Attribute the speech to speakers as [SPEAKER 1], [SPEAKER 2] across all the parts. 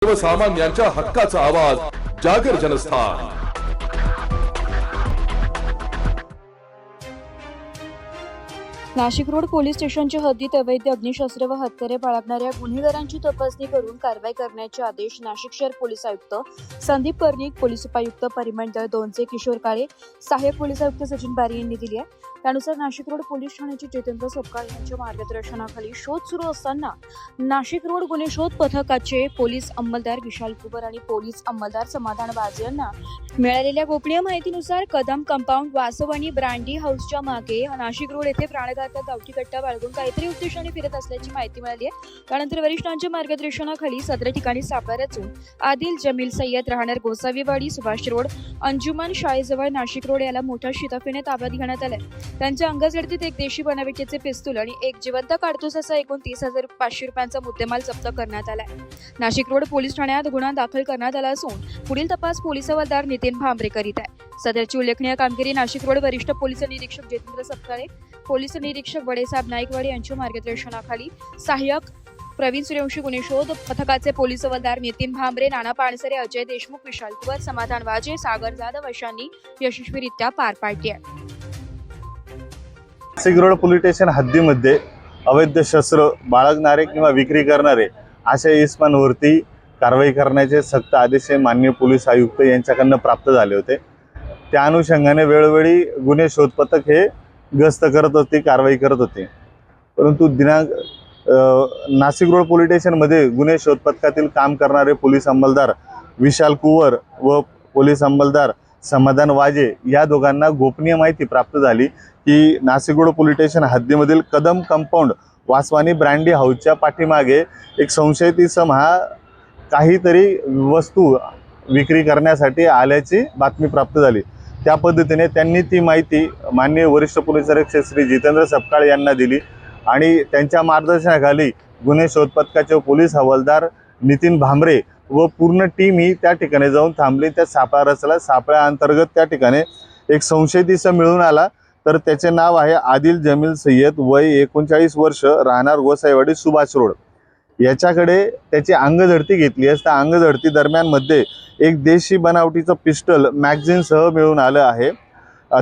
[SPEAKER 1] सर्वसामान्यांच्या हक्काचा आवाज जागर जनस्थान।
[SPEAKER 2] नाशिक रोड पोलीस स्टेशनच्या हद्दीत अवैध अग्निशस्त्र व हत्यारे बाळगणाऱ्या गुन्हेगारांची तपासणी करून कारवाई करण्याचे आदेश नाशिक शहर पोलीस आयुक्त संदीप कर्णिक, पोलीस उपायुक्त परिमंडळ 2 किशोर काळे, सहाय्यक पोलीस आयुक्त सचिन बारी यांनी दिली आहे। त्यानुसार नाशिक रोड पोलीस ठाण्याचे जितेंद्र सपकाळ यांच्या मार्गदर्शनाखाली शोध सुरू असताना नाशिक रोड गुन्हे शोध पथकाचे पोलीस अंमलदार विशाल कुबर आणि पोलीस अंमलदार समाधान वाजे यांना मिळालेल्या गोपनीय माहितीनुसार कदम कंपाऊंड वासवानी ब्रँडी हाऊसच्या मागे नाशिक रोड येथे प्राणघातक गावठी कट्टा बाळगून काहीतरी उद्देशाने फिरत असल्याची माहिती मिळाली आहे। त्यानंतर वरिष्ठांच्या मार्गदर्शनाखाली सदर ठिकाणी सापळा रचून आदिल जमील सय्यद राहणार गोसावीवाडी सुभाष रोड अंजुमन शाळेजवळ नाशिक रोड याला मोठ्या शिताफीने ताब्यात घेण्यात आले। त्यांच्या अंगझडतीत एक देशी बनावटीचे पिस्तूल आणि एक जिवंत काडतूस असा एकूण 30,500 रुपयांचा मुद्देमाल जप्त करण्यात आलाय। नाशिक रोड पोलीस ठाण्यात गुन्हा दाखल करण्यात आला असून पुढील तपास पोलीस हवालदार नितीन भांबरे करीत आहे। सदरची उल्लेखनीय कामगिरी नाशिक रोड वरिष्ठ पोलीस निरीक्षक जितेंद्र सपकाळे, पोलीस निरीक्षक बडेसाहेब नाईकवाडे यांच्या मार्गदर्शनाखाली सहाय्यक प्रवीण सूर्यवंशी गुन्हे शोध पथकाचे पोलीस हवालदार नितीन भांबरे, नाना पानसरे, अजय देशमुख, विशाल कुवर, समाधान वाजे, सागर जाधव अशांनी यशस्वीरित्या पार पाडली आहे।
[SPEAKER 3] नाशिक रोड पोलीस स्टेशन हद्दीमध्ये अवैध शस्त्र बाळगणारे किंवा विक्री करणारे अशा इस्मांवरती कारवाई करण्याचे सक्त आदेश माननीय पोलीस आयुक्त यांच्याकडून प्राप्त झाले होते। त्या अनुषंगाने वेळोवेळी गुन्हे शोध पथक हे गस्त करत होते, कारवाई करत होते। परंतु नाशिक रोड पोलीस स्टेशनमध्ये गुन्हे शोध पथकातील काम करणारे पोलीस अंमलदार विशाल कुवर व पोलीस अंमलदार समाधान वाजे या दोघांना गोपनीय माहिती प्राप्त झाली की नाशिक रोड पोलीस स्टेशन हद्दीमधील कदम कंपाऊंड वासवानी ब्रँडी हाऊसच्या पाठीमागे एक संशयित इसम हा काहीतरी वस्तू विक्री करण्यासाठी आल्याची बातमी प्राप्त झाली। त्या पद्धतीने त्यांनी ती माहिती माननीय वरिष्ठ पोलीस निरीक्षक श्री जितेंद्र सपकाळ यांना दिली आणि त्यांच्या मार्गदर्शनाखाली गुन्हे शोध पथकाचे पोलीस हवालदार नितीन भांबरे व पूर्ण टीम ही त्या ठिकाणी जाऊन थांबली। त्या सापळा रचला। सापळ्या अंतर्गत त्या ठिकाणी एक संशयित इसम मिळून आला। तर त्याचे नाव आहे आदिल जमील सय्यद, वय 39 वर्ष, राहणार गोसाईवाडी सुभाष रोड। याच्याकडे त्याची अंगझडती घेतली असता अंगझडती दरम्यान मध्ये एक देशी बनावटीचं पिस्टल मॅगझिनसह मिळून आलं आहे।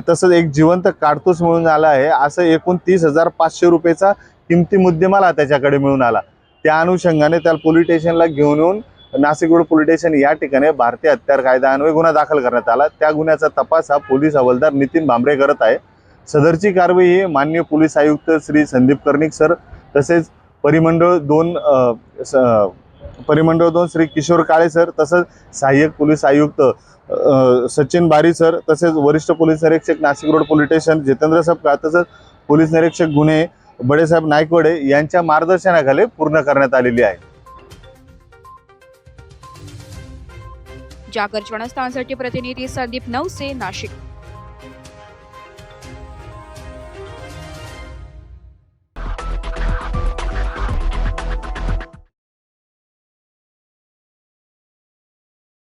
[SPEAKER 3] तसंच एक जिवंत काडतूस मिळून आला आहे। असं एकूण 30,500 रुपयाचा किमती मुद्देमाल त्याच्याकडे मिळून आला। त्या अनुषंगाने त्याला पोलीस स्टेशनला घेऊन येऊन नाशिक रोड पोलीस स्टेशन या ठिकाणी भारतीय हत्यार कायद्यान्वये गुन्हा दाखल करण्यात आला। त्या गुन्ह्याचा तपास हा पोलीस हवालदार नितीन भांबरे करत आहे। सदरची कारवाई ही माननीय पोलीस आयुक्त श्री संदीप कर्णिक सर, तसेच परिमंडळ 2 श्री किशोर काळे सर, तसंच सहाय्यक पोलीस आयुक्त सचिन बारी सर, तसेच वरिष्ठ पोलीस निरीक्षक Nashik road police station Jitendra Sapkal, तसंच पोलीस निरीक्षक गुन्हे बडेसाहेब नाईकवाडे यांच्या मार्गदर्शनाखाली पूर्ण करण्यात आलेली आहे।
[SPEAKER 2] जागर जनस्थानसाठी प्रतिनिधी संदीप नवसे, नाशिक।